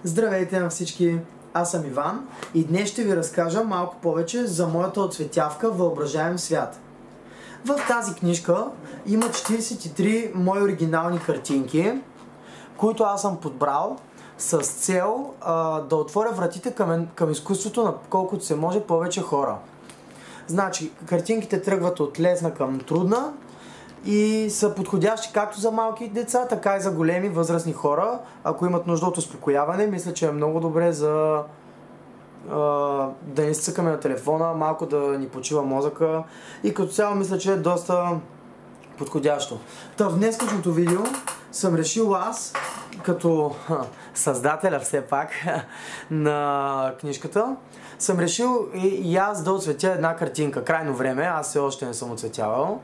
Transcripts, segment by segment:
Здравейте на всички! Аз съм Иван и днес ще ви разкажа малко повече за моята оцветявка Въображаем свят. В тази книжка има 43 мои оригинални картинки, които аз съм подбрал с цел да отворя вратите към изкуството на колкото се може повече хора. Значи, картинките тръгват от лесна към трудна и са подходящи както за малки деца, така и за големи възрастни хора. Ако имат нужда от успокояване, мисля, че е много добре за да не цъкаме на телефона, малко да ни почива мозъка и като цяло мисля, че е доста подходящо. Та в днескашното видео съм решил аз, като създателя все пак на книжката, съм решил и аз да оцветя една картинка. Крайно време, аз все още не съм оцветявал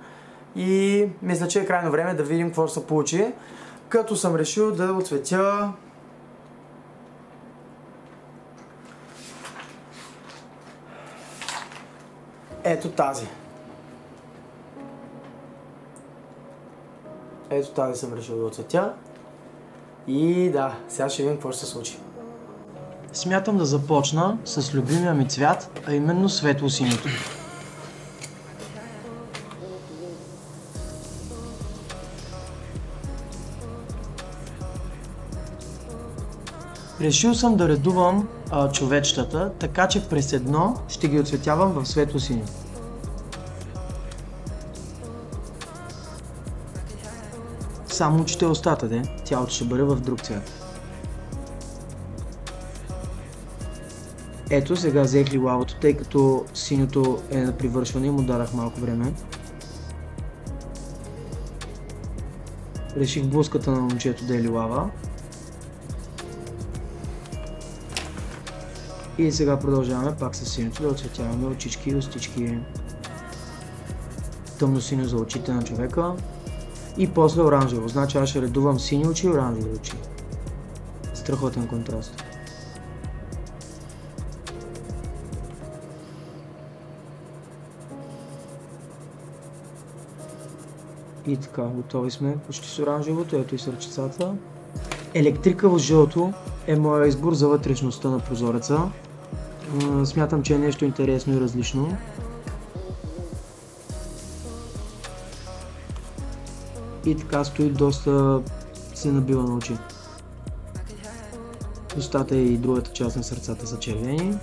и мисля, че е крайно време да видим какво ще се получи, като съм решил да оцветя ето тази. Ето тази съм решил да оцветя. И да, сега ще видим какво ще се случи. Смятам да започна с любимия ми цвят, а именно светло-синьото. Решил съм да редувам човечетата, така че през едно ще ги оцветявам в светло-синьо. Само очите остата, тялото ще бъде в друг цвят. Ето, сега взех лилавото, тъй като синьото е на привършване и му дадах малко време. Реших блузката на момчето да е лилава. И сега продължаваме пак с синьото да оцветяваме очички и устички. Тъмно синьо за очите на човека. И после оранжево. Значи аз ще редувам сини очи и оранжеви очи. Страхотен контраст. И така, готови сме почти с оранжевото. Ето и сърчицата. Електрикаво жълто е моя избор за вътрешността на прозореца. Смятам, че е нещо интересно и различно. И така стои доста се набива на очи. Устата и другата част на сърцата са червени.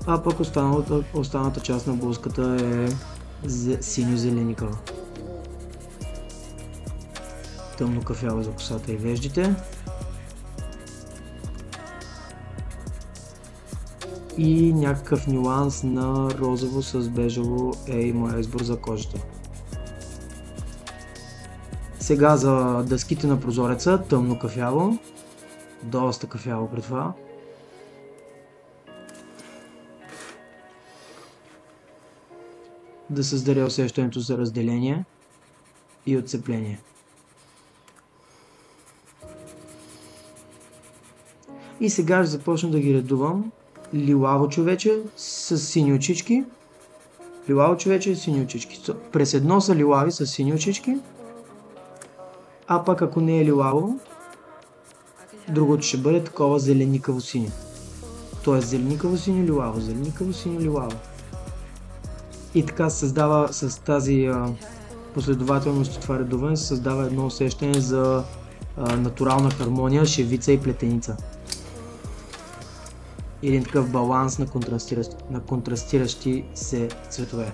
А пък останалата част на блузката е синьо-зеленикава. Тъмно кафяво за косата и веждите. И някакъв нюанс на розово с бежево е и моя избор за кожата. Сега за дъските на прозореца, тъмно кафяво, доста кафяво при това. Да създаде усещането за разделение и отцепление. И сега ще започна да ги редувам. Лилаво човече с сини очички. Лилаво човече и сини очички. През едно са лилави с сини очички. А пък ако не е лилаво, другото ще бъде такова зеленикаво синьо. Тоест зеленикаво синьо лилаво, зеленикаво синьо лилаво. И така се създава с тази последователност и това редуване се създава едно усещане за натурална хармония, шевица и плетеница. Един такъв баланс на контрастиращи се цветове.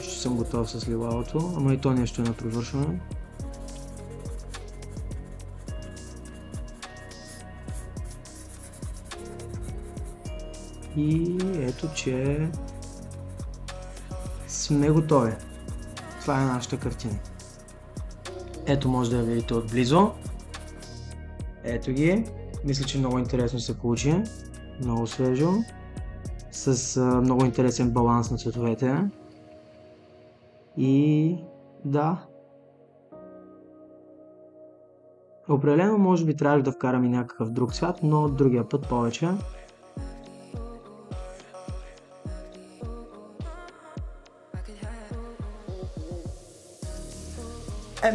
Съм готов с лилавото, ама и то нещо е на привършване. И ето, че сме готови. Това е нашата картина. Ето може да я видите отблизо. Ето ги. Мисля, че много интересно се получи. Много свежо. С много интересен баланс на цветовете. И да. Определено може би трябваше да вкарам и някакъв друг цвят, но другия път повече.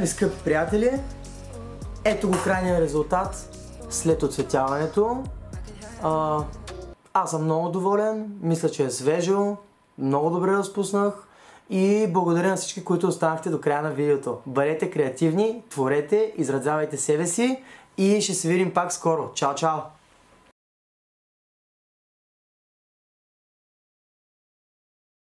Скъпи приятели, ето го крайния резултат след оцветяването. Аз съм много доволен, мисля, че е свежо, много добре разпуснах и благодаря на всички, които останахте до края на видеото. Бъдете креативни, творете, изразявайте себе си и ще се видим пак скоро. Чао, чао!